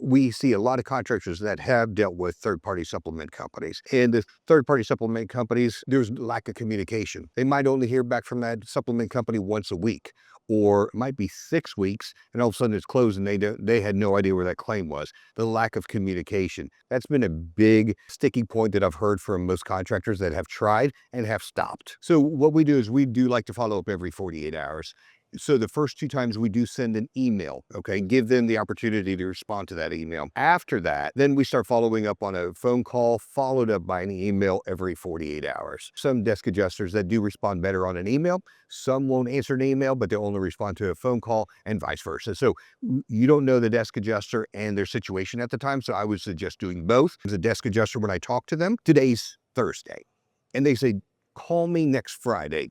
we see a lot of contractors that have dealt with third-party supplement companies. And the third-party supplement companies, there's lack of communication. They might only hear back from that supplement company once a week, or it might be 6 weeks, and all of a sudden it's closed and they had no idea where that claim was. The lack of communication. That's been a big sticky point that I've heard from most contractors that have tried and have stopped. So what we do is we do like to follow up every 48 hours. So the first 2 times we do send an email, okay? Give them the opportunity to respond to that email. After that, then we start following up on a phone call, followed up by an email every 48 hours. Some desk adjusters that do respond better on an email, some won't answer an email, but they'll only respond to a phone call and vice versa. So you don't know the desk adjuster and their situation at the time, so I would suggest doing both. As a desk adjuster, when I talk to them, today's Thursday, and they say, call me next Friday.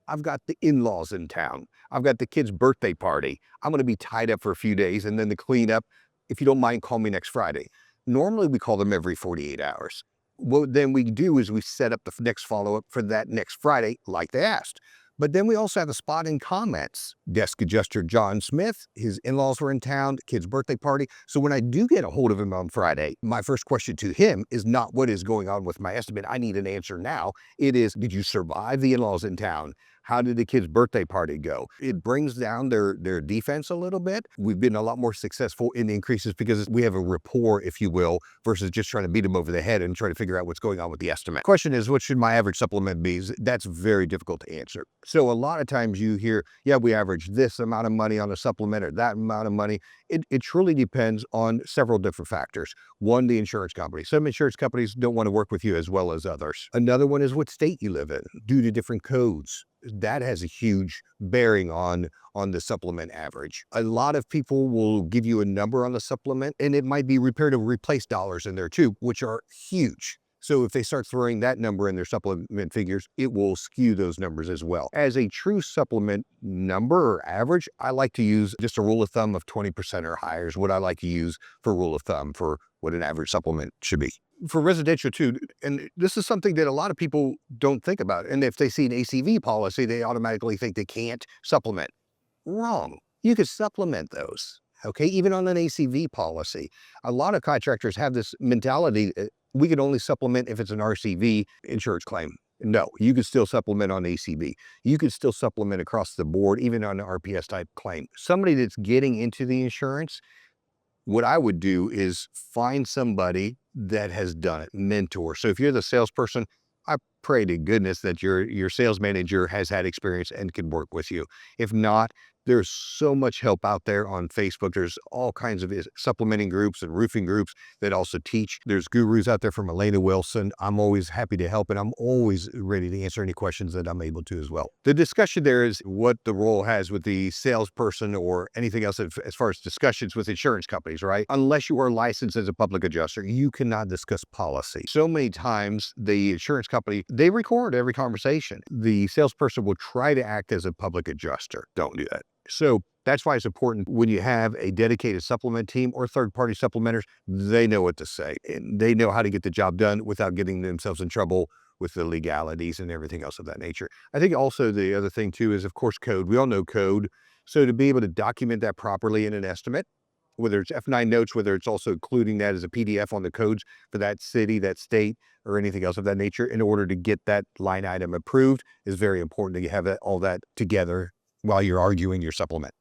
I've got the in-laws in town. I've got the kid's birthday party. I'm going to be tied up for a few days and then the cleanup. If you don't mind, call me next Friday. Normally we call them every 48 hours. What then we do is we set up the next follow-up for that next Friday, like they asked. But then we also have a spot in comments. Desk adjuster John Smith, his in-laws were in town, kid's birthday party. So when I do get a hold of him on Friday, my first question to him is not what is going on with my estimate. I need an answer now. It is, did you survive the in-laws in town? How did the kid's birthday party go? It brings down their defense a little bit. We've been a lot more successful in the increases because we have a rapport, if you will, versus just trying to beat them over the head and try to figure out what's going on with the estimate. Question is, what should my average supplement be? That's very difficult to answer. So a lot of times you hear, yeah, we average this amount of money on a supplement or that amount of money. It truly depends on several different factors. One, the insurance company. Some insurance companies don't want to work with you as well as others. Another one is what state you live in due to different codes. That has a huge bearing on the supplement average. A lot of people will give you a number on the supplement, and it might be repair to replace dollars in there too, which are huge. So if they start throwing that number in their supplement figures, it will skew those numbers as well. As a true supplement number or average, I like to use just a rule of thumb of 20% or higher is what I like to use for rule of thumb for what an average supplement should be. For residential too, and this is something that a lot of people don't think about. And if they see an ACV policy, they automatically think they can't supplement. Wrong. You could supplement those. Okay, even on an ACV policy. A lot of contractors have this mentality, we could only supplement if it's an RCV insurance claim. No, you could still supplement on ACV. You could still supplement across the board, even on an RPS type claim. Somebody that's getting into the insurance, what I would do is find somebody that has done it, mentor. So if you're the salesperson, I pray to goodness that your sales manager has had experience and can work with you. If not, there's so much help out there on Facebook. There's all kinds of supplementing groups and roofing groups that also teach. There's gurus out there from Elena Wilson. I'm always happy to help, and I'm always ready to answer any questions that I'm able to as well. The discussion there is what the role has with the salesperson or anything else as far as discussions with insurance companies, right? Unless you are licensed as a public adjuster, you cannot discuss policy. So many times the insurance company, they record every conversation. The salesperson will try to act as a public adjuster. Don't do that. So that's why it's important when you have a dedicated supplement team or third-party supplementers, they know what to say and they know how to get the job done without getting themselves in trouble with the legalities and everything else of that nature. I think also the other thing too is, of course, code. We all know code. So to be able to document that properly in an estimate, whether it's F9 notes, whether it's also including that as a PDF on the codes for that city, that state, or anything else of that nature in order to get that line item approved is very important to have all that together while you're arguing your supplement.